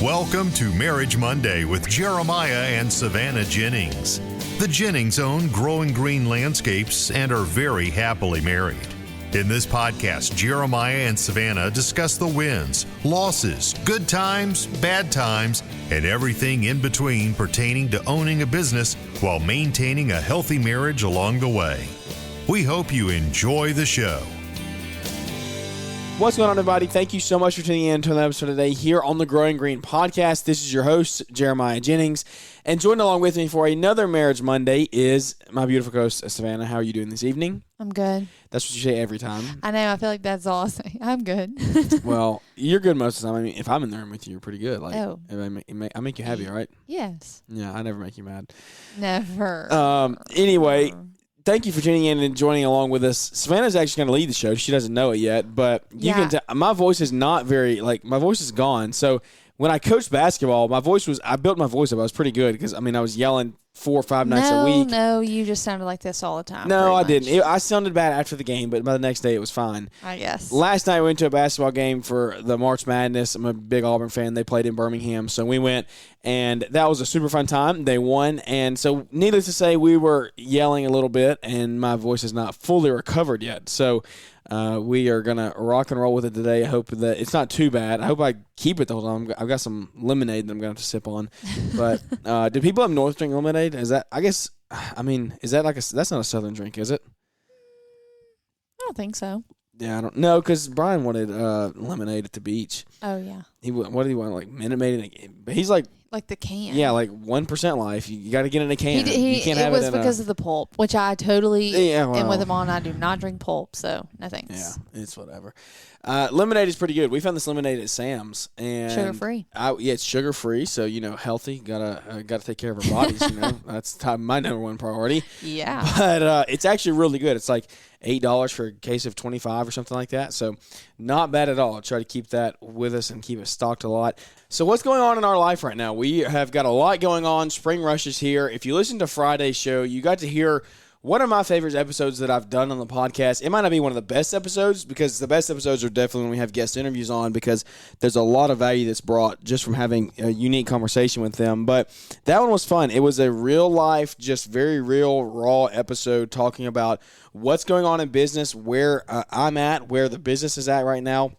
Welcome to Marriage Monday with Jeremiah and Savannah Jennings. The Jennings own Growing Green Landscapes and are very happily married. In this podcast, Jeremiah and Savannah discuss the wins, losses, good times, bad times, and everything in between pertaining to owning a business while maintaining a healthy marriage along the way. We hope you enjoy the show. What's going on, everybody? Thank you so much for tuning in to another episode today here on the Growing Green podcast. This is your host, Jeremiah Jennings, and joining along with me for another Marriage Monday is my beautiful host, Savannah. How are you doing this evening? I'm good. That's what you say every time. I know. I feel like that's all I say. I'm good. Well, you're good most of the time. I mean, if I'm in the room with you, you're pretty good. Like, oh. I make you happy, right? Yes. Yeah, I never make you mad. Never. Anyway, thank you for tuning in and joining along with us. Savannah's actually going to lead the show. She doesn't know it yet, but you can tell my voice is not very, my voice is gone. So when I coached basketball, I built my voice up. I was pretty good because, I was yelling 4 or 5 nights a week. No, you just sounded like this all the time. No, I didn't. I sounded bad after the game, but by the next day it was fine. I guess. Last night we went to a basketball game for the March Madness. I'm a big Auburn fan. They played in Birmingham, so we went, and that was a super fun time. They won, and so needless to say, we were yelling a little bit, and my voice is not fully recovered yet. So we are going to rock and roll with it today. I hope that it's not too bad. I hope I keep it the whole time. I've got some lemonade that I'm going to have to sip on. But do people up north drink lemonade? Is that, is that that's not a southern drink, is it? I don't think so. Yeah, I don't know, because Brian wanted lemonade at the beach. Oh, yeah. What did he want, like Minute Maid? But he's like the can. Yeah, like 1% life. You got to get in a can. You can't have it was because of the pulp, which I totally am with him on. I do not drink pulp, so no thanks. Yeah, it's whatever. Lemonade is pretty good. We found this lemonade at Sam's, and sugar free. Yeah, it's sugar free, so healthy. Gotta take care of our bodies. That's my number one priority. Yeah, but it's actually really good. It's like $8 for a case of 25 or something like that. So not bad at all. I'll try to keep that with us and keep it stocked a lot. So what's going on in our life right now? We have got a lot going on. Spring rush is here. If you listen to Friday's show, you got to hear one of my favorite episodes that I've done on the podcast. It might not be one of the best episodes, because the best episodes are definitely when we have guest interviews on, because there's a lot of value that's brought just from having a unique conversation with them. But that one was fun. It was a real life, just very real, raw episode talking about what's going on in business, where I'm at, where the business is at right now,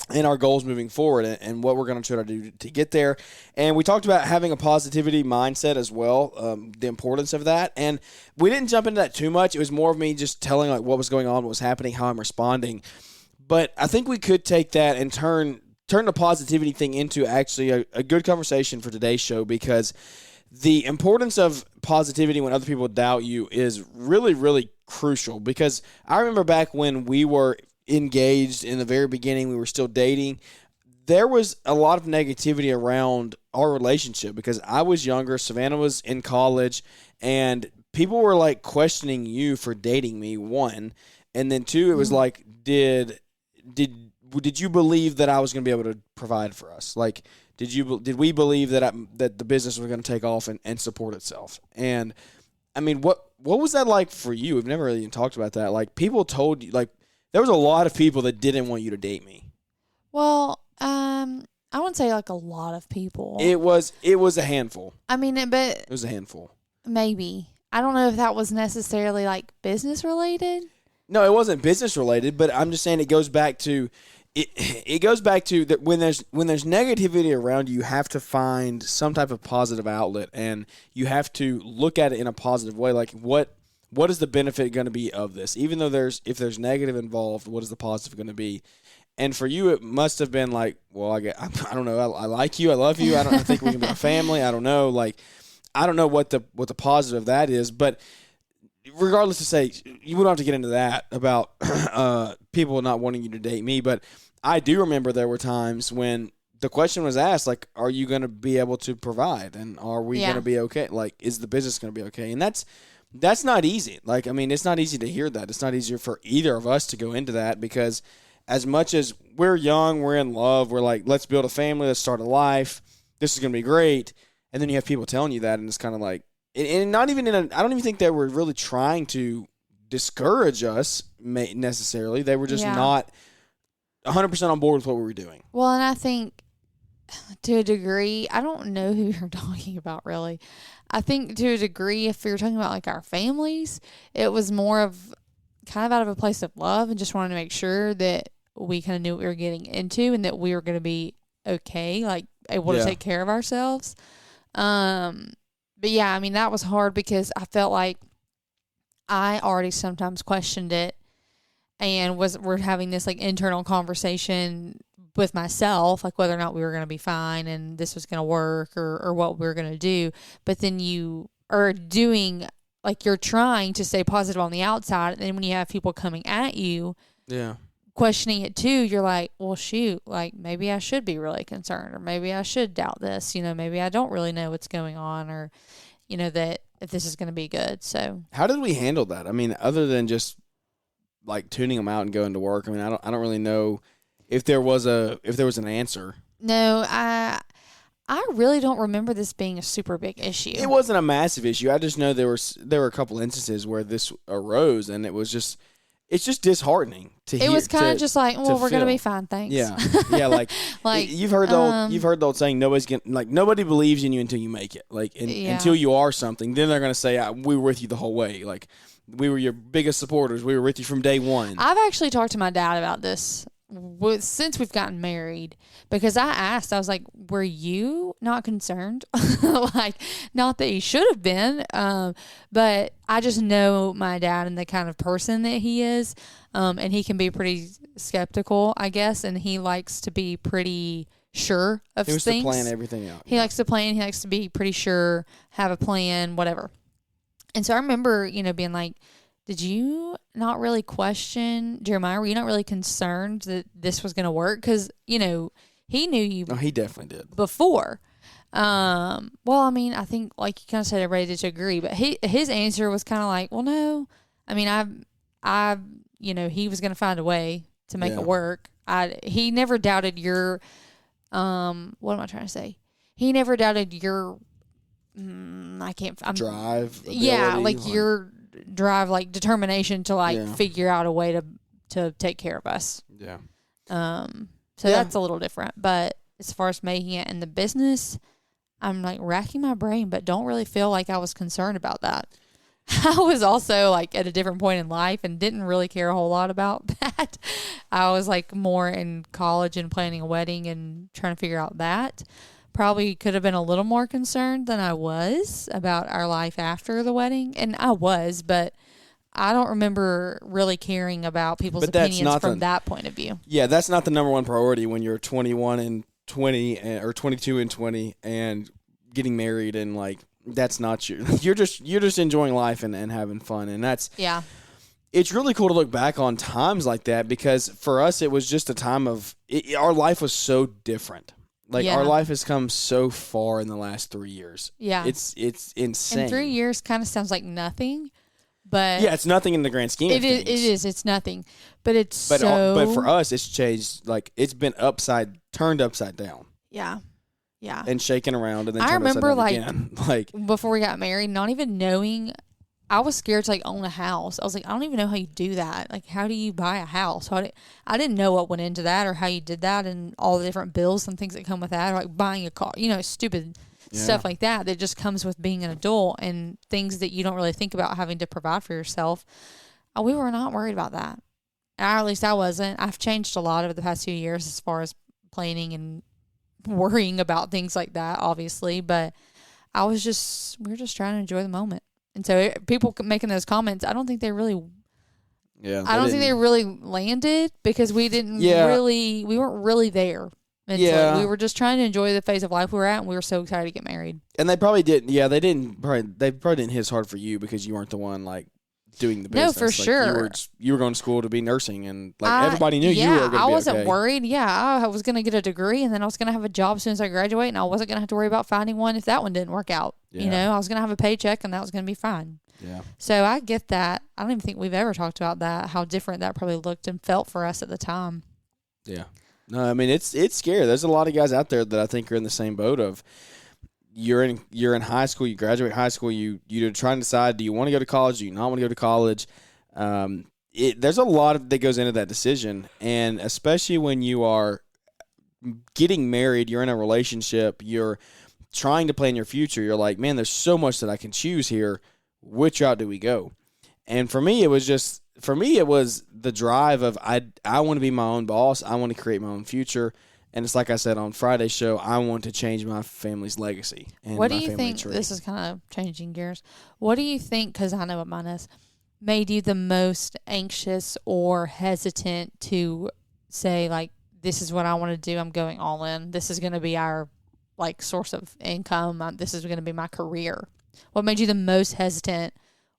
and our goals moving forward, and what we're going to try to do to get there. And we talked about having a positivity mindset as well, the importance of that. And we didn't jump into that too much. It was more of me just telling what was going on, what was happening, how I'm responding. But I think we could take that and turn the positivity thing into actually a good conversation for today's show, because the importance of positivity when other people doubt you is really, really crucial. Because I remember back when we were engaged in the very beginning, we were still dating, there was a lot of negativity around our relationship because I was younger, Savannah was in college, and people were like questioning you for dating me, one, and then two, it was like, did you believe that I was going to be able to provide for us? Like, did we believe that that the business was going to take off and support itself? And what was that like for you? We've never really even talked about that. Like, people told you, like, there was a lot of people that didn't want you to date me. Well, I wouldn't say like a lot of people. It was a handful. But it was a handful. Maybe. I don't know if that was necessarily like business related. No, it wasn't business related, but I'm just saying it goes back to that when there's negativity around you, you have to find some type of positive outlet, and you have to look at it in a positive way. Like, what is the benefit going to be of this? Even though if there's negative involved, what is the positive going to be? And for you, it must have been like, well, I don't know. I like you. I love you. I think we can be a family. I don't know. Like, I don't know what the positive of that is. But regardless to say, you don't have to get into that about people not wanting you to date me. But I do remember there were times when the question was asked, like, are you going to be able to provide? And are we going to be okay? Like, is the business going to be okay? And that's not easy. Like, it's not easy to hear that. It's not easier for either of us to go into that, because as much as we're young, we're in love, we're like, let's build a family, let's start a life, this is going to be great. And then you have people telling you that, and it's kind of like, and not even I don't even think they were really trying to discourage us necessarily. They were just not 100% on board with what we were doing. Well, and I think to a degree, I don't know who you're talking about really. I think to a degree, if you're talking about like our families, it was more of kind of out of a place of love and just wanted to make sure that we kind of knew what we were getting into and that we were going to be okay, like able to take care of ourselves. But yeah, I mean, that was hard because I felt like I already sometimes questioned it and we're having this like internal conversation with myself, like whether or not we were going to be fine and this was going to work or what we were going to do. But then you are doing, like you're trying to stay positive on the outside. And then when you have people coming at you, questioning it too, you're like, well, shoot, like maybe I should be really concerned or maybe I should doubt this, maybe I don't really know what's going on or, that if this is going to be good. So how did we handle that? I mean, other than just like tuning them out and going to work, I mean, I don't really know if there was an answer. No, I really don't remember this being a super big issue. It wasn't a massive issue. I just know there were a couple instances where this arose, and it's just disheartening to hear. It was kind of just like, well, we're gonna be fine, thanks. Yeah, yeah. Like, like you've heard the old saying, nobody believes in you until you make it. Like, until you are something, then they're gonna say, we were with you the whole way. Like, we were your biggest supporters. We were with you from day one. I've actually talked to my dad about this since we've gotten married, because I was like, were you not concerned? Like, not that you should have been, but I just know my dad and the kind of person that he is, and he can be pretty skeptical, I guess, and he likes to be pretty sure of things. He wants to plan everything out. He likes to plan. He likes to be pretty sure, have a plan, whatever. And so I remember, being like, did you not really question, Jeremiah, were you not really concerned that this was going to work? Because, he knew you. Oh, he definitely did. Before. Well, I mean, I think, like you kind of said, everybody did agree. But his answer was kind of like, well, no. I mean, he was going to find a way to make it work. He never doubted your, what am I trying to say? He never doubted your, drive. Yeah, like your drive, like determination to figure out a way to take care of us. Yeah. So that's a little different. But as far as making it in the business, I'm like racking my brain, but don't really feel like I was concerned about that. I was also like at a different point in life and didn't really care a whole lot about that. I was like more in college and planning a wedding and trying to figure out that. Probably could have been a little more concerned than I was about our life after the wedding. And I was, but I don't remember really caring about people's opinions from that point of view. Yeah, that's not the number one priority when you're 21 and 20 or 22 and 20 and getting married, and like that's not you're just enjoying life and having fun, and that's It's really cool to look back on times like that, because for us it was just a time of our life was so different. Like, our life has come so far in the last 3 years. Yeah. It's insane. And 3 years kind of sounds like nothing, but... Yeah, it's nothing in the grand scheme of things. It is. It's nothing. But but for us, it's changed. Like, it's been turned upside down. Yeah. Yeah. And shaken around and then turned upside down again. Like, before we got married, not even knowing... I was scared to, like, own a house. I was like, I don't even know how you do that. Like, how do you buy a house? I didn't know what went into that or how you did that and all the different bills and things that come with that, or, like, buying a car, stupid stuff like that just comes with being an adult and things that you don't really think about having to provide for yourself. We were not worried about that. Or at least I wasn't. I've changed a lot over the past few years as far as planning and worrying about things like that, obviously. But we were just trying to enjoy the moment. And so people making those comments, I don't think they really think they really landed, because we weren't really there mentally. Yeah. We were just trying to enjoy the phase of life we were at, and we were so excited to get married. And they probably didn't. Yeah, they probably didn't hit as hard for you because you weren't the one like doing the business. No, for like, sure. You were going to school to be nursing, and like everybody knew you were going to be I wasn't worried. Yeah, I was going to get a degree, and then I was going to have a job as soon as I graduate, and I wasn't going to have to worry about finding one if that one didn't work out. Yeah. I was going to have a paycheck, and that was going to be fine. Yeah. So I get that. I don't even think we've ever talked about that, how different that probably looked and felt for us at the time. Yeah. No, I mean, it's scary. There's a lot of guys out there that I think are in the same boat of you're in high school, you graduate high school, you're trying to decide, do you want to go to college, do you not want to go to college? There's a lot that goes into that decision, and especially when you are getting married, you're in a relationship, you're trying to plan your future, you're like, man, there's so much that I can choose here. Which route do we go? And for me, it was the drive of I want to be my own boss. I want to create my own future. And it's like I said on Friday's show, I want to change my family's legacy. And what do you think, this is kind of changing gears, what do you think, because I know what mine is, made you the most anxious or hesitant to say, like, this is what I want to do, I'm going all in, this is going to be our, like, source of income, this is going to be my career? What made you the most hesitant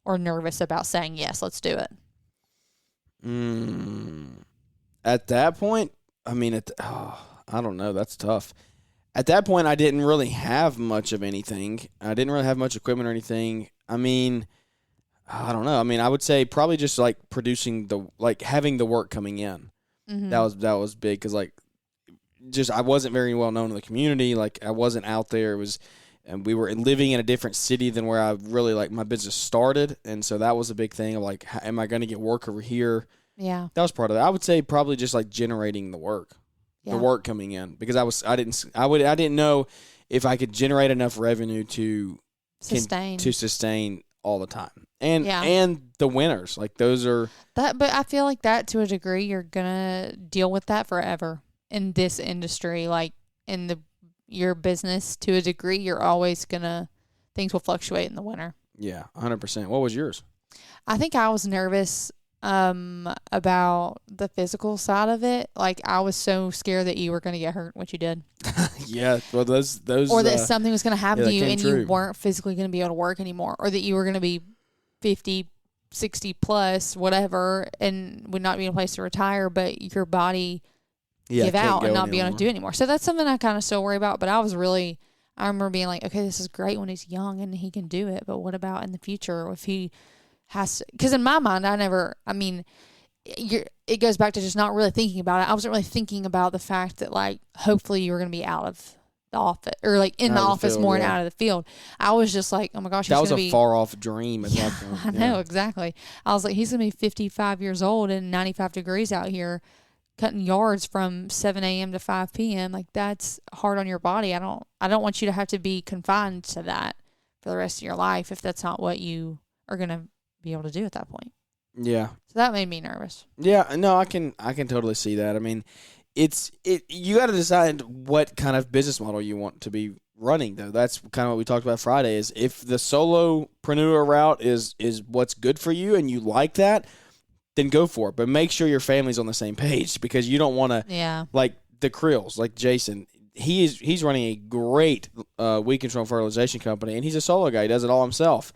or nervous about saying, yes, let's do it? At that point, I mean, I don't know. That's tough. At that point, I didn't really have much of anything. I didn't really have much equipment or anything. I mean, I don't know. I mean, I would say probably just like having the work coming in. Mm-hmm. That was big because I wasn't very well known in the community. Like, I wasn't out there. And we were living in a different city than where I really my business started, and so that was a big thing of like, am I going to get work over here? Yeah, that was part of it. I would say probably just like generating the work. The work coming in, because I didn't know if I could generate enough revenue to sustain all the time. And the winners, like, those are that. But I feel like that, to a degree, you're gonna deal with that forever in this industry. Like, in your business, to a degree, you're always things will fluctuate in the winter. Yeah, 100%. What was yours? I think I was nervous about the physical side of it. Like, I was so scared that you were going to get hurt, which you did. Yeah, well, those or that something was going to happen to you and true. You weren't physically going to be able to work anymore, or that you were going to be 50, 60 plus, whatever, and would not be in a place to retire, but your body give out and not be able to do anymore. So that's something I kind of still worry about. But I remember being like, okay, this is great when he's young and he can do it, but what about in the future if he has to? Because in my mind, it goes back to just not really thinking about it. I wasn't really thinking about the fact that, like, hopefully you were going to be out of the office, or like in the office more and out of the field. I was just like, oh my gosh, that was a far off dream. Yeah, I know, exactly. I was like, he's going to be 55 years old and 95 degrees out here cutting yards from 7 a.m. to 5 p.m. Like, that's hard on your body. I don't want you to have to be confined to that for the rest of your life if that's not what you are going to be able to do at that point. Yeah. So that made me nervous. Yeah, no, I can totally see that. I mean, you got to decide what kind of business model you want to be running, though. That's kind of what we talked about Friday, is if the solopreneur route is what's good for you and you like that, then go for it. But make sure your family's on the same page, because you don't want to, like the Krills, like Jason, he's running a great weed control fertilization company, and he's a solo guy. He does it all himself.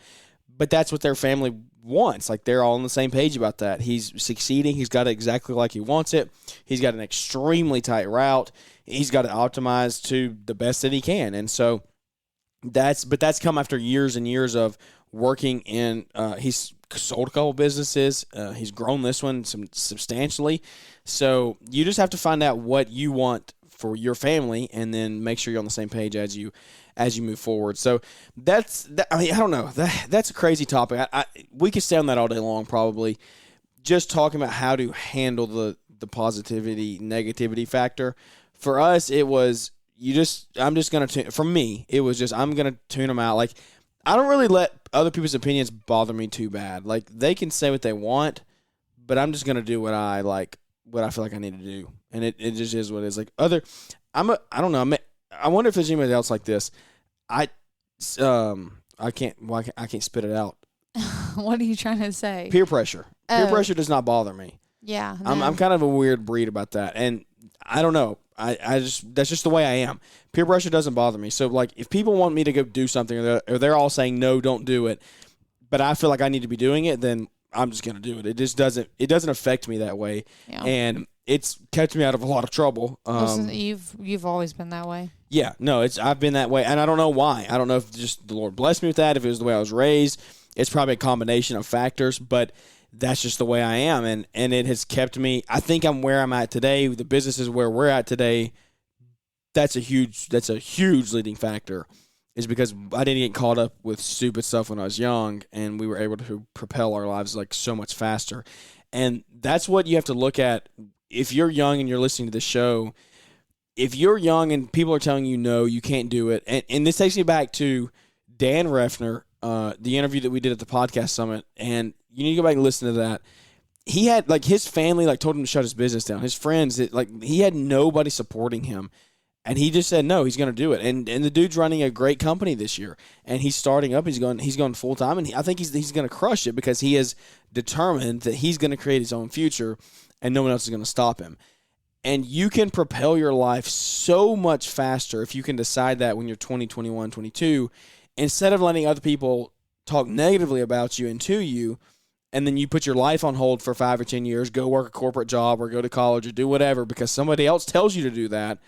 But that's what their family wants. Like, they're all on the same page about that. He's succeeding. He's got it exactly like he wants it. He's got an extremely tight route. He's got it optimized to the best that he can. And so that's come after years and years of working in, he's sold a couple businesses. He's grown this one substantially. So you just have to find out what you want for your family, and then make sure you're on the same page as you move forward. So I mean, I don't know. That's a crazy topic. We could stay on that all day long, probably, just talking about how to handle the positivity, negativity factor. For us, it was, I'm just going to, for me, it was just, I'm going to tune them out. Like, I don't really let other people's opinions bother me too bad. Like, they can say what they want, but I'm just going to do what I feel like I need to do. And it just is what it is. Like, I don't know. I wonder if there's anybody else like this. I can't spit it out. What are you trying to say? Peer pressure. Peer pressure does not bother me. Yeah. No. I'm kind of a weird breed about that. And I don't know. That's just the way I am. Peer pressure doesn't bother me. So, like, if people want me to go do something, or they're all saying, no, don't do it, but I feel like I need to be doing it, then I'm just going to do it. It just doesn't affect me that way. Yeah. And it's kept me out of a lot of trouble. You've always been that way. Yeah, no, I've been that way, and I don't know why. I don't know if just the Lord blessed me with that, if it was the way I was raised. It's probably a combination of factors, but that's just the way I am, and it has kept me. I think I'm where I'm at today. The business is where we're at today. That's a huge leading factor, is because I didn't get caught up with stupid stuff when I was young, and we were able to propel our lives like so much faster. And that's what you have to look at if you're young and you're listening to the show. if you're young and people are telling you no, you can't do it, and this takes me back to Dan Refner, the interview that we did at the podcast summit, and you need to go back and listen to that. He had like his family like told him to shut his business down. His friends, he had nobody supporting him, and he just said no, he's going to do it. And the dude's running a great company this year, and he's starting up. He's going full time, and I think he's going to crush it because he is determined that he's going to create his own future, and no one else is going to stop him. And you can propel your life so much faster if you can decide that when you're 20, 21, 22, instead of letting other people talk negatively about you and to you, and then you put your life on hold for 5 or 10 years, go work a corporate job or go to college or do whatever because somebody else tells you to do that.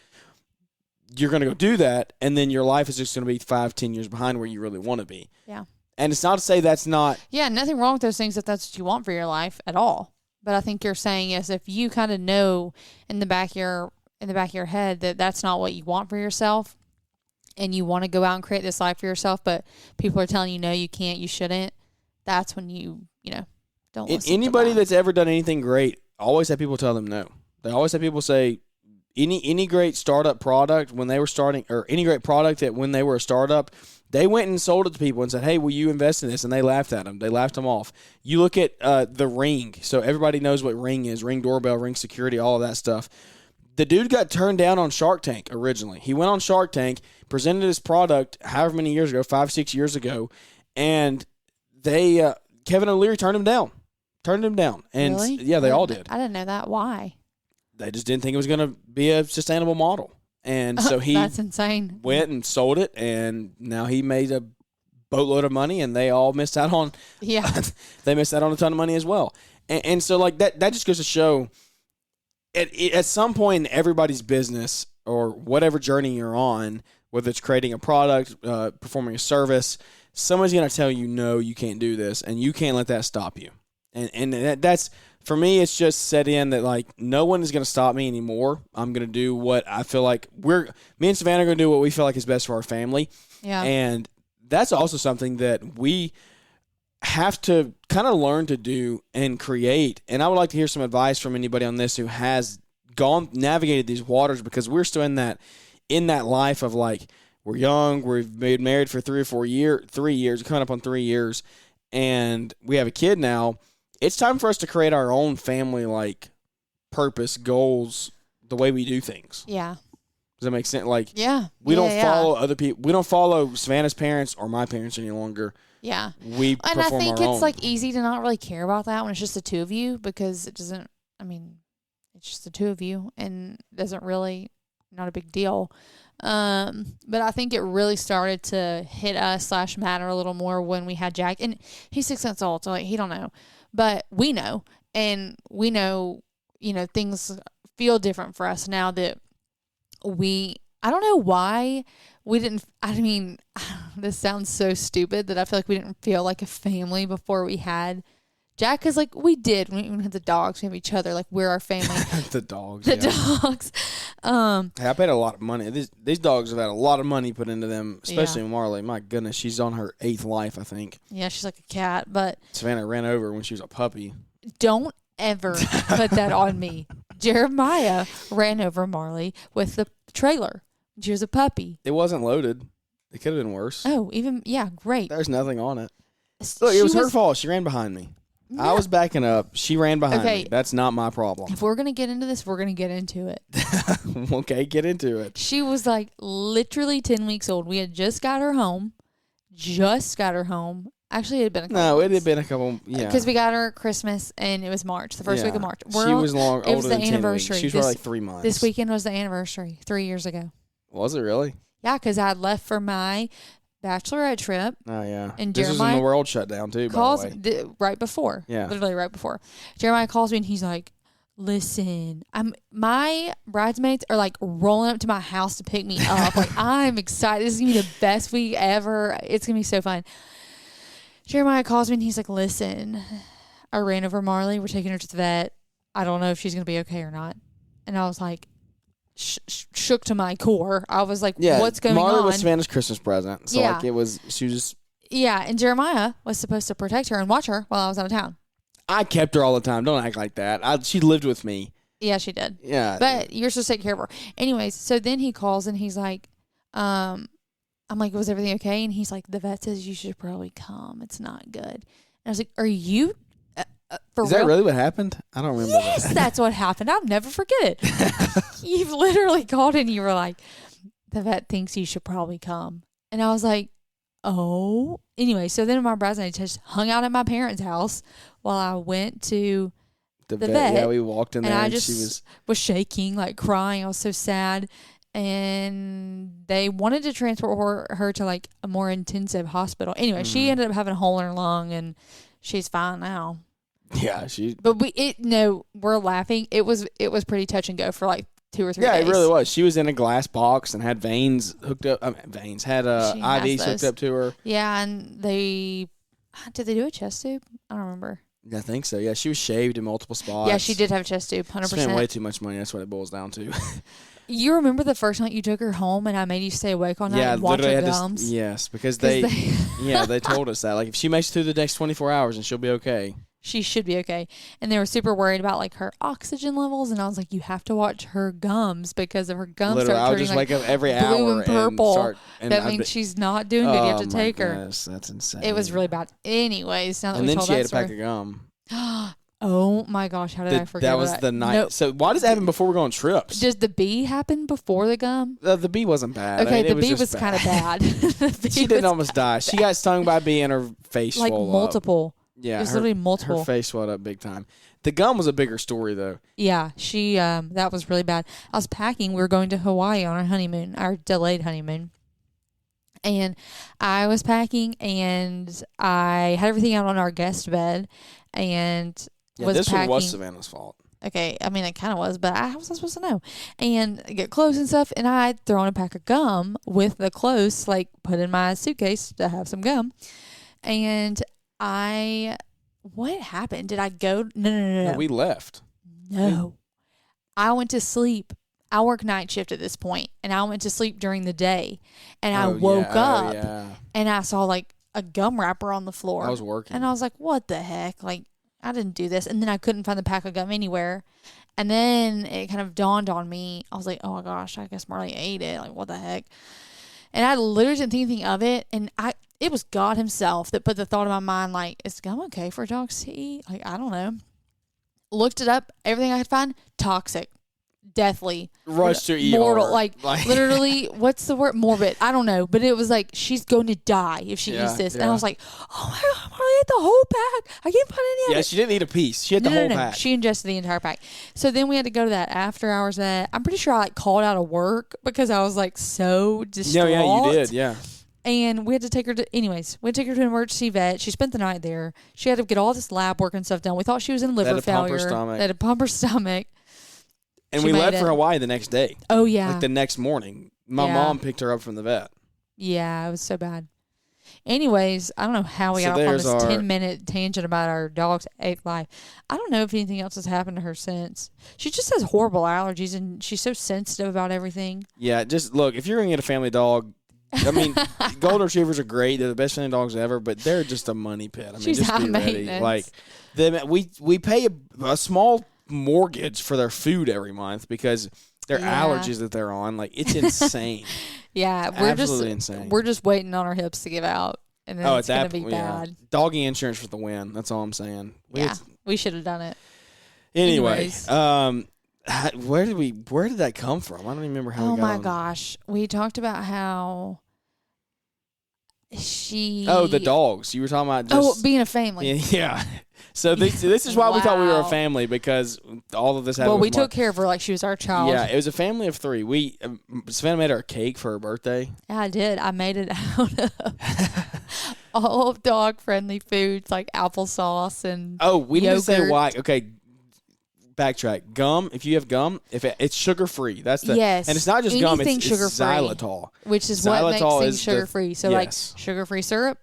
You're going to go do that, and then your life is just going to be 5, 10 years behind where you really want to be. Yeah. And it's not to say that's not... Yeah, nothing wrong with those things if that's what you want for your life at all. But I think you're saying is if you kind of know in the back of your head that that's not what you want for yourself, and you want to go out and create this life for yourself, but people are telling you no, you can't, you shouldn't. That's when you don't listen. Anybody that's ever done anything great always had people tell them no. They always had people say any great startup product when they were starting, or any great product that when they were a startup, they went and sold it to people and said, hey, will you invest in this? And they laughed at them. They laughed them off. You look at the Ring. So everybody knows what Ring is, Ring doorbell, Ring security, all of that stuff. The dude got turned down on Shark Tank originally. He went on Shark Tank, presented his product however many years ago, 5, 6 years ago, and they Kevin O'Leary turned him down. And really? Yeah, they all did. I didn't know that. Why? They just didn't think it was going to be a sustainable model. And so he that's insane. Went and sold it, and now he made a boatload of money, and they all missed out on they missed out on a ton of money as well. And so like that just goes to show at some point in everybody's business or whatever journey you're on, whether it's creating a product, performing a service, somebody's going to tell you, no, you can't do this, and you can't let that stop you. And that's, for me, it's just set in that, like, no one is going to stop me anymore. I'm going to do what I feel like me and Savannah are going to do what we feel like is best for our family. Yeah. And that's also something that we have to kind of learn to do and create. And I would like to hear some advice from anybody on this who has navigated these waters, because we're still in that life of, like, we're young, we've been married for 3 years, coming up on 3 years, and we have a kid now. It's time for us to create our own family, like, purpose, goals, the way we do things. Yeah. Does that make sense? Like, we don't follow other people. We don't follow Savannah's parents or my parents any longer. Yeah. We perform our own. And I think it's like easy to not really care about that when it's just the two of you, because it doesn't, it's just the two of you and doesn't really, not a big deal. But I think it really started to hit us / matter a little more when we had Jack, and he's 6 months old, so like he don't know, but we know, and we know, things feel different for us now that I don't know why we didn't, this sounds so stupid that I feel like we didn't feel like a family before we had Jack, because, like, we did. We even had the dogs. We have each other. Like, we're our family. The dogs. Dogs. Hey, I paid a lot of money. These dogs have had a lot of money put into them, especially Marley. My goodness, she's on her 8th life, I think. Yeah, she's like a cat, but Savannah ran over when she was a puppy. Don't ever put that on me. Jeremiah ran over Marley with the trailer. She was a puppy. It wasn't loaded. It could have been worse. Oh, great. There's nothing on it. Look, it was her fault. She ran behind me. No. I was backing up. She ran behind me. That's not my problem. If we're going to get into this, we're going to get into it. Okay, get into it. She was like literally 10 weeks old. We had just got her home. Actually, it had been a couple No, months. it had been a couple, yeah. Because we got her at Christmas, and it was March, the first week of March. She was older it was the than 10 anniversary. weeks. She was probably like 3 months. This weekend was the anniversary, 3 years ago. Was it really? Yeah, because I had left for my bachelorette trip. Oh, yeah. And this was when the world shut down, too, calls by the way. right before. Yeah. Literally right before. Jeremiah calls me, and he's like, listen, my bridesmaids are like rolling up to my house to pick me up. Like, I'm excited. This is going to be the best week ever. It's going to be so fun. Jeremiah calls me, and he's like, listen, I ran over Marley. We're taking her to the vet. I don't know if she's going to be okay or not. And I was like, shook to my core. I was like, what's going on? Marley was Savannah's Christmas present. So, like, she was just... Yeah, and Jeremiah was supposed to protect her and watch her while I was out of town. I kept her all the time. Don't act like that. She lived with me. Yeah, she did. Yeah. But you're supposed to take care of her. Anyways, so then he calls and he's like, I'm like, was everything okay? And he's like, the vet says you should probably come. It's not good. And I was like, are you for Is real? that really what happened? I don't remember Yes, that. that's what happened. I'll never forget it. You've literally called and you were like, the vet thinks you should probably come. And I was like, oh. Anyway, so then my brother and I just hung out at my parents' house while I went to the vet. Yeah, we walked in there and I and just she was shaking, like crying. I was so sad. And they wanted to transport her to like a more intensive hospital. Anyway, she ended up having a hole in her lung and she's fine now. Yeah, But we're laughing. It was pretty touch and go for like 2 or 3 days. Yeah, it really was. She was in a glass box and had veins hooked up. Had IVs hooked up to her. Yeah, and did they do a chest tube? I don't remember. I think so. Yeah, she was shaved in multiple spots. Yeah, she did have a chest tube, 100%. Spent way too much money. That's what it boils down to. You remember the first night you took her home and I made you stay awake all night and watch her gums? Yes, because they told us that. Like, if she makes it through the next 24 hours, and she'll be okay. She should be okay. And they were super worried about like her oxygen levels, and I was like, you have to watch her gums because if her gums Literally, start I'll turning just like wake up every blue hour and purple, that I'd means she's not doing good. You have to take her. That's insane. It was really bad. Anyways, now that and we then told she that had a story. pack of gum. Oh my gosh, how did I forget that? Was the night. Nope. So why does it happen before we go on trips? Does the bee happen before the gum? The bee wasn't bad. Okay, the bee was kind of bad. She didn't almost die. She got stung by a bee and her face like swelled multiple. Up. Yeah, it was literally multiple. Her face swelled up big time. The gum was a bigger story though. Yeah, she that was really bad. I was packing. We were going to Hawaii on our honeymoon, our delayed honeymoon. And I was packing, and I had everything out on our guest bed, and was this packing. one was Savannah's fault. Okay, I mean, it kind of was, but how was I supposed to know? And get clothes and stuff, and I had thrown a pack of gum with the clothes, like, put in my suitcase to have some gum. And what happened? Did I go? No. We left. No. I went to sleep. I work night shift at this point, and I went to sleep during the day. And I woke up, and I saw, like, a gum wrapper on the floor. I was working. And I was like, what the heck? Like, I didn't do this. And then I couldn't find the pack of gum anywhere. And then it kind of dawned on me. I was like, oh my gosh, I guess Marley ate it. Like, what the heck? And I literally didn't think anything of it. And it was God himself that put the thought in my mind, like, is gum okay for dogs to eat? Like, I don't know. Looked it up. Everything I could find, toxic. Deathly. Rushed to ER. Mortal. Like literally, what's the word? Morbid. I don't know. But it was like, she's going to die if she eats this. And I was like, oh my God, Marley ate the whole pack. I can't find any of it. Yeah, she didn't eat a piece. She had the whole pack. She ingested the entire pack. So then we had to go to that after hours that I'm pretty sure I like called out of work because I was like so distraught. Yeah, you did. Yeah. And we had to take her to, we had to take her to an emergency vet. She spent the night there. She had to get all this lab work and stuff done. We thought she was in liver failure. They had to pump her stomach. And we left for Hawaii the next day. Oh, yeah. Like the next morning. My mom picked her up from the vet. Yeah, it was so bad. Anyways, I don't know how we got off on this 10-minute tangent about our dog's egg life. I don't know if anything else has happened to her since. She just has horrible allergies, and she's so sensitive about everything. Yeah, just look, if you're going to get a family dog, I mean, golden retrievers are great. They're the best family dogs ever, but they're just a money pit. I mean, she's just high be maintenance. ready. Like, we pay a small mortgage for their food every month because their allergies that they're on, like, it's insane. Yeah, insane. We're just waiting on our hips to give out, and then it's going to be bad. Doggy insurance for the win. That's all I'm saying. We should have done it. Anyway, where did that come from? I don't even remember how. Oh my gosh, we talked about how she. Oh, the dogs. You were talking about just being a family. Yeah. So this is why we thought we were a family, because all of this happened. Well, we took care of her like she was our child. Yeah, it was a family of 3. Savannah made her a cake for her birthday. Yeah, I did. I made it out of all dog-friendly foods like applesauce and we yogurt. didn't say why. Okay, backtrack. Gum. If you have gum, it's sugar-free. That's the yes. And it's not just gum. It's sugar-free, xylitol, which is xylitol what makes things sugar-free. So like sugar-free syrup,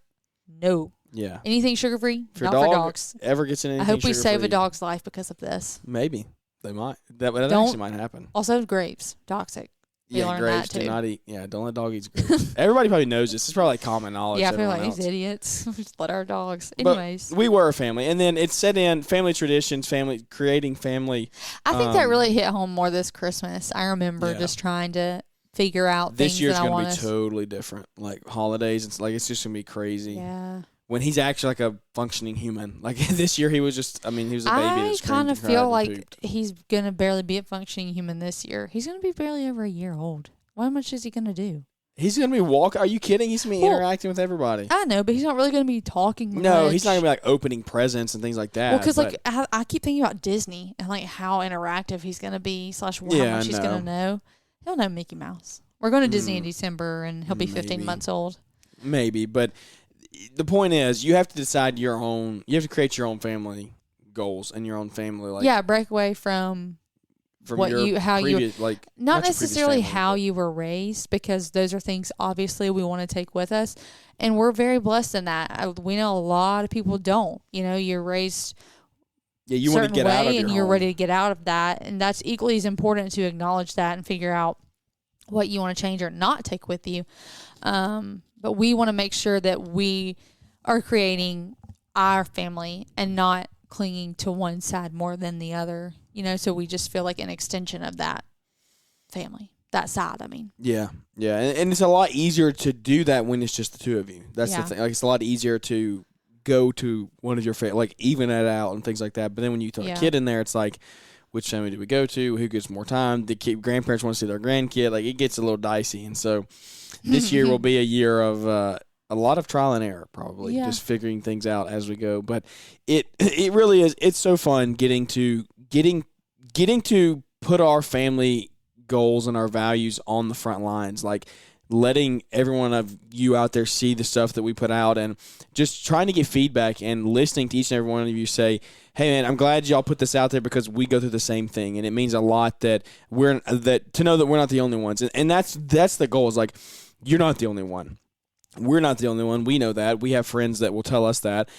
no. Yeah. Anything sugar-free, if not your dog for dogs. Ever gets in anything I hope we sugar-free, save a dog's life because of this. Maybe they might. That actually might happen. Also, grapes, toxic. We learned grapes that do too. not eat. Yeah, don't let dog eat grapes. Everybody probably knows this. It's probably like common knowledge. Yeah, I to feel like everyone these else. idiots just let our dogs. But Anyways, we were a family, and then it set in family traditions, creating family. I think that really hit home more this Christmas. I remember Yeah. just trying to figure out This things year's that I going want to be totally different. Like holidays, it's just going to be crazy. Yeah. When he's actually like a functioning human. Like this year, he was just. I mean, he was a baby. I that screamed kind and of cried feel and like pooped. he's gonna barely be a functioning human this year. He's gonna be barely over a year old. How much is he gonna do? He's going to be walking. Are you kidding? He's going to be Well, interacting with everybody. I know, but he's not really gonna be talking. No, much. he's not going to be like opening presents and things like that. Well, because but- like I keep thinking about Disney and like how interactive he's gonna be / how Yeah, much I he's gonna know. He'll know Mickey Mouse. We're going to Disney in December, and he'll be 15 maybe. months old. Maybe, but the point is, you have to decide your own. You have to create your own family goals and your own family. Like Yeah, break away from from what your how you previous, like not your previous necessarily family, how but- you were raised, because those are things obviously we want to take with us, and we're very blessed in that. We know a lot of people don't. You know, you're raised Yeah, you a want certain to get way, out of your and you're home. ready to get out of that, and that's equally as important to acknowledge that and figure out what you want to change or not take with you. But we want to make sure that we are creating our family and not clinging to one side more than the other, you know, so we just feel like an extension of that family, that side, I mean. Yeah, yeah, and it's a lot easier to do that when it's just the two of you. That's Yeah. the thing. Like it's a lot easier to go to one of your like even it out and things like that. But then when you throw Yeah. a kid in there, it's like, which family do we go to? Who gets more time? The grandparents want to see their grandkid. Like it gets a little dicey, and so this year will be a year of a lot of trial and error, probably Yeah. just figuring things out as we go. But it really is. It's so fun getting to put our family goals and our values on the front lines, like letting everyone of you out there see the stuff that we put out and just trying to get feedback and listening to each and every one of you say, hey man, I'm glad y'all put this out there because we go through the same thing. And it means a lot that to know that we're not the only ones. And that's the goal, is like, you're not the only one. We're not the only one. We know that. We have friends that will tell us that.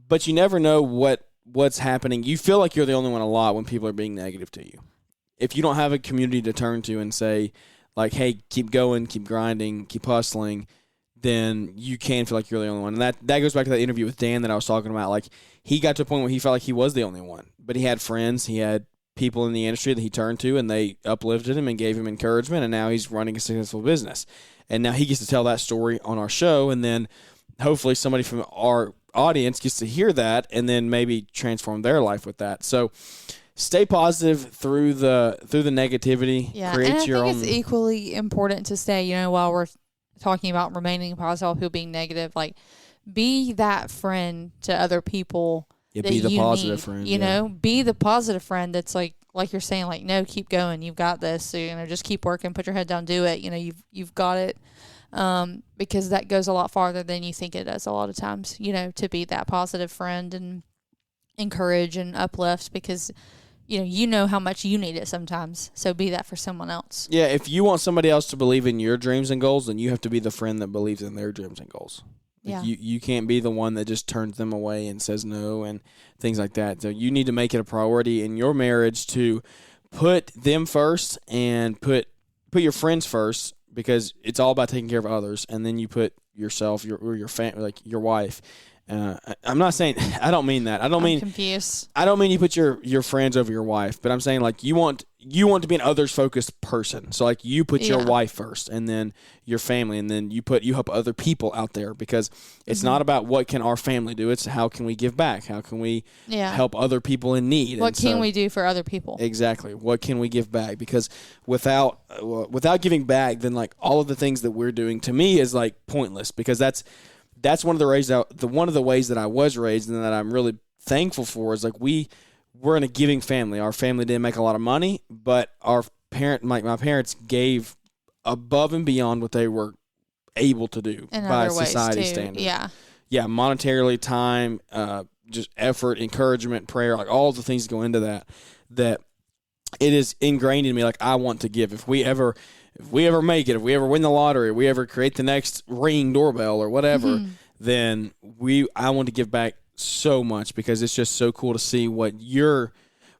But you never know what's happening. You feel like you're the only one a lot when people are being negative to you. If you don't have a community to turn to and say, like, hey, keep going, keep grinding, keep hustling, then you can feel like you're the only one. And that goes back to that interview with Dan that I was talking about. Like, he got to a point where he felt like he was the only one. But he had friends, he had people in the industry that he turned to, and they uplifted him and gave him encouragement, and now he's running a successful business. And now he gets to tell that story on our show, and then hopefully somebody from our audience gets to hear that and then maybe transform their life with that. So stay positive through the negativity. Yeah, Create and I your think own. it's equally important to say, you know, while we're talking about remaining positive, people being negative, like, be that friend to other people. Yeah, that be the you positive need, friend. You yeah. know, be the positive friend that's like you're saying, like, no, keep going. You've got this. So, you know, just keep working. Put your head down. Do it. You know, you've got it. Because that goes a lot farther than you think it does a lot of times. You know, to be that positive friend and encourage and uplift, because you know how much you need it sometimes. So be that for someone else. Yeah, if you want somebody else to believe in your dreams and goals, then you have to be the friend that believes in their dreams and goals. Like Yeah. you can't be the one that just turns them away and says no and things like that. So you need to make it a priority in your marriage to put them first and put your friends first, because it's all about taking care of others, and then you put yourself, your family, like your wife. I'm not saying I don't mean that. I'm confused. I don't mean you put your friends over your wife, but I'm saying like you want to be an others focused person. So like you put your Yeah. wife first, and then your family, and then you help other people out there, because it's not about what can our family do. It's how can we give back? How can we Yeah. help other people in need? What And can so- we do for other people? Exactly. What can we give back? Because without giving back, then like all of the things that we're doing to me is like pointless, because that's one of the ways that I was raised, and that I'm really thankful for, is like we're in a giving family. Our family didn't make a lot of money, but my parents gave above and beyond what they were able to do In by other ways society too. standards. Yeah. Yeah, monetarily, time, just effort, encouragement, prayer, like all the things that go into that it is ingrained in me. Like, I want to give. If we ever make it, if we ever win the lottery, if we ever create the next Ring doorbell or whatever, then I want to give back so much, because it's just so cool to see what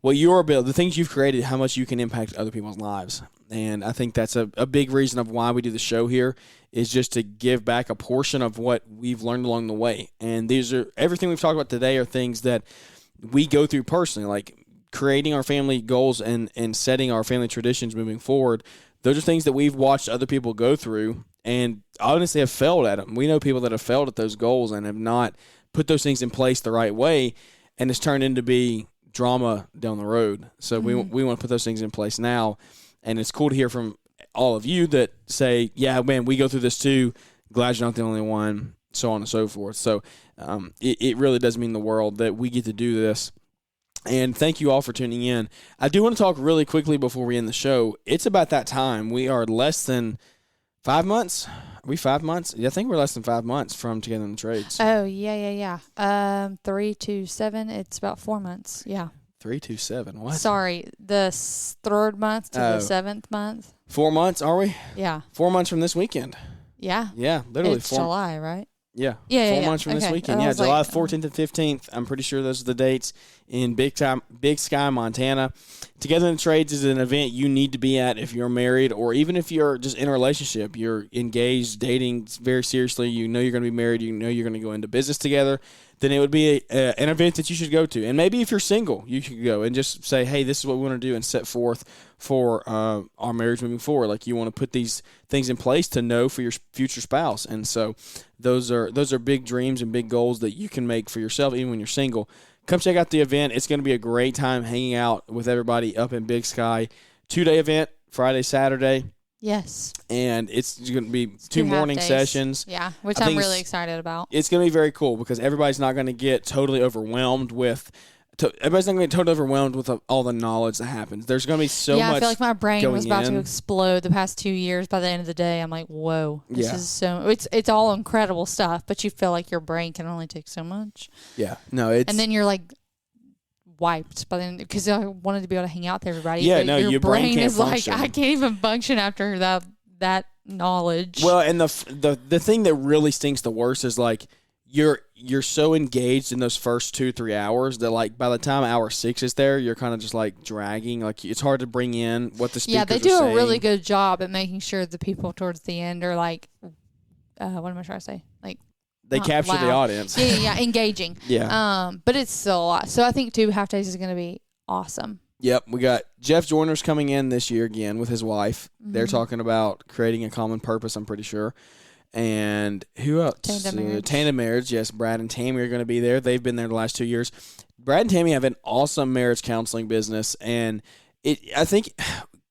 what your ability, the things you've created, how much you can impact other people's lives. And I think that's a big reason of why we do the show here, is just to give back a portion of what we've learned along the way. And these are, everything we've talked about today are things that we go through personally, like creating our family goals and setting our family traditions moving forward. Those are things that we've watched other people go through and honestly have failed at them. We know people that have failed at those goals and have not put those things in place the right way, and it's turned into be drama down the road. So we want to put those things in place now. And it's cool to hear from all of you that say, yeah, man, we go through this too. Glad you're not the only one, so on and so forth. So it really does mean the world that we get to do this. And thank you all for tuning in. I do want to talk really quickly before we end the show. It's about that time. We are less than 5 months. Are we 5 months? Yeah, I think we're less than 5 months from Together in the Trades. Oh, yeah. 3 to 7, it's about 4 months. Yeah. 3 to 7. What? Sorry, the third month to the 7th month. 4 months, are we? Yeah. 4 months from this weekend. Yeah. Yeah, literally. It's July, right? Yeah. Yeah. 4 months from this weekend. Yeah, July 14th and 15th. I'm pretty sure those are the dates in Big Sky, Montana. Together in the Trades is an event you need to be at if you're married, or even if you're just in a relationship, you're engaged, dating very seriously, you know you're going to be married, you know you're going to go into business together, then it would be an event that you should go to. And maybe if you're single, you should go and just say, hey, this is what we want to do, and set forth for our marriage moving forward. Like, you want to put these things in place to know for your future spouse. And so those are big dreams and big goals that you can make for yourself even when you're single. Come check out the event. It's going to be a great time hanging out with everybody up in Big Sky. 2-day event, Friday, Saturday. Yes. And it's going to be two morning sessions. Yeah, which I'm really excited about. It's going to be very cool because everybody's not going to get totally overwhelmed with all the knowledge that happens. There's going to be so much. Yeah, I feel like my brain was about to explode the past 2 years. By the end of the day, I'm like, whoa, this is so. It's all incredible stuff, but you feel like your brain can only take so much. Yeah, no, it's. And then you're like wiped by then, because I wanted to be able to hang out with everybody. Yeah, no, your brain can't is function. like, I can't even function after that knowledge. Well, and the thing that really stinks the worst is like you're so engaged in those first 2-3 hours that like by the time hour 6 is there, you're kind of just like dragging. Like, it's hard to bring in what the speakers are saying. Yeah, they do a really good job at making sure the people towards the end are like, what am I trying to say? Like, they capture the audience. Yeah, engaging. Yeah. But it's still a lot. So I think 2 half days is going to be awesome. Yep, we got Jeff Joyner's coming in this year again with his wife. Mm-hmm. They're talking about creating a common purpose, I'm pretty sure. And who else? Tandem Marriage. Yes, Brad and Tammy are going to be there. They've been there the last 2 years. Brad and Tammy have an awesome marriage counseling business, and I think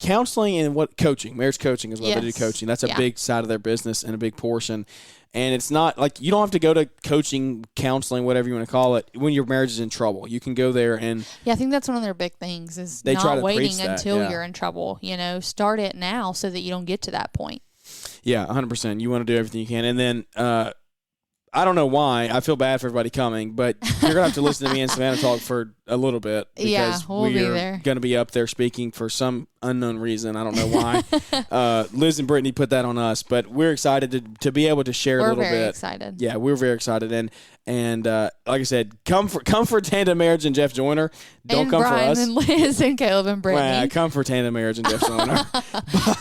counseling and marriage coaching is what they do. Coaching, that's a big side of their business and a big portion. And it's not like you don't have to go to coaching, counseling, whatever you want to call it, when your marriage is in trouble. You can go there and I think that's one of their big things is they not waiting until you're in trouble. Start it now so that you don't get to that point. Yeah, 100%. You want to do everything you can. And then I don't know why. I feel bad for everybody coming, but you're going to have to listen to me and Savannah talk for a little bit. Because we'll be there. Going to be up there speaking for some unknown reason. I don't know why. Liz and Brittany put that on us, but we're excited to be able to share a little bit. We're very excited. Yeah, we're very excited. And like I said, come for Tandem Marriage and Jeff Joyner. Don't and come Brian for us. And Liz and Caleb and Brittany. Well, come for Tandem Marriage and Jeff Joyner.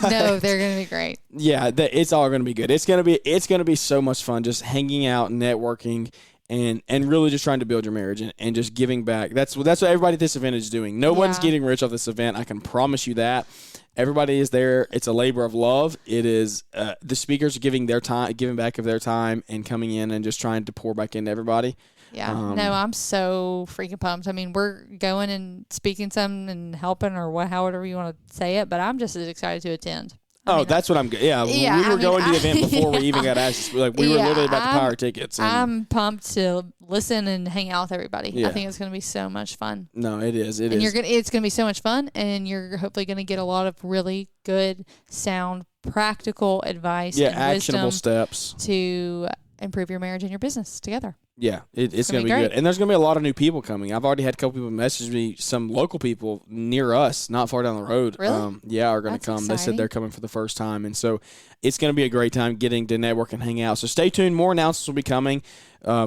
No, they're going to be great. Yeah, it's all going to be good. It's going to be so much fun just hanging out, networking, and really just trying to build your marriage and just giving back. That's what everybody at this event is doing. No one's getting rich off this event. I can promise you that. Everybody is there. It's a labor of love. It is the speakers are giving back of their time and coming in and just trying to pour back into everybody. Yeah. No, I'm so freaking pumped. I mean, we're going and speaking some and helping or however you want to say it, but I'm just as excited to attend. That's what I'm good. Yeah, we were going to the event before we even got asked. Like, we were literally about to buy our tickets. I'm pumped to listen and hang out with everybody. Yeah. I think it's going to be so much fun. No, it is. It's going to be so much fun, and you're hopefully going to get a lot of really good, sound, practical advice. Yeah, and actionable steps to improve your marriage and your business together. Yeah, it's going to be great. good. And there's going to be a lot of new people coming. I've already had a couple people message me, some local people near us, not far down the road. Really? Are going to come. Exciting. They said they're coming for the first time. And so it's going to be a great time getting to network and hang out. So stay tuned. More announcements will be coming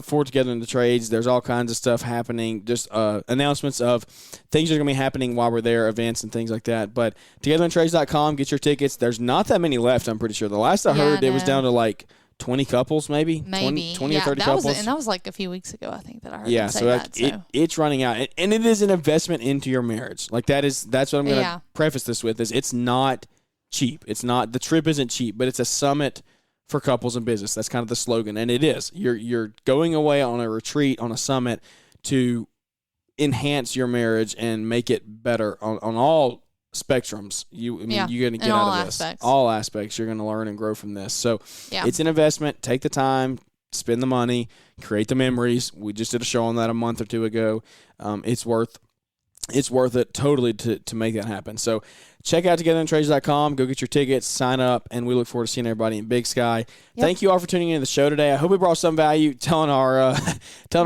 for Together in the Trades. There's all kinds of stuff happening, just announcements of things that are going to be happening while we're there, events and things like that. But togetherintrades.com, get your tickets. There's not that many left, I'm pretty sure. The last I heard, it was down to like 20 couples, maybe 20 or 30 couples. And that was like a few weeks ago, I think, that I heard them say that. So it's running out. And it is an investment into your marriage. Like that's what I'm going to preface this with, is it's not cheap. It's not, the trip isn't cheap, but it's a summit for couples in business. That's kind of the slogan. And it is. You're going away on a retreat, on a summit to enhance your marriage and make it better on all spectrums. You're going to get out of this. All aspects. You're going to learn and grow from this. So it's an investment. Take the time, spend the money, create the memories. We just did a show on that a month or two ago. It's worth it totally to make that happen. So check out togetherintrades.com. Go get your tickets, sign up, and we look forward to seeing everybody in Big Sky. Yep. Thank you all for tuning into the show today. I hope we brought some value, telling our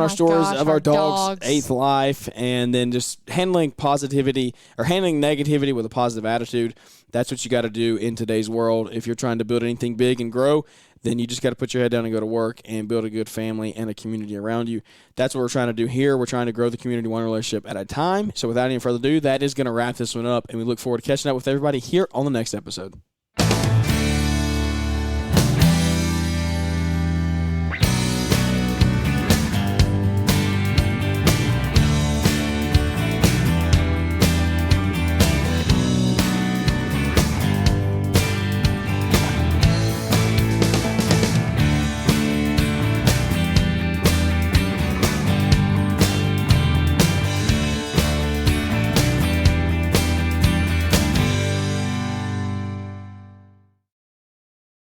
stories of our dog's eighth life, and then just handling positivity or handling negativity with a positive attitude. That's what you got to do in today's world. If you're trying to build anything big and grow, then you just got to put your head down and go to work and build a good family and a community around you. That's what we're trying to do here. We're trying to grow the community one relationship at a time. So without any further ado, that is going to wrap this one up, and we look forward to catching up with everybody here on the next episode.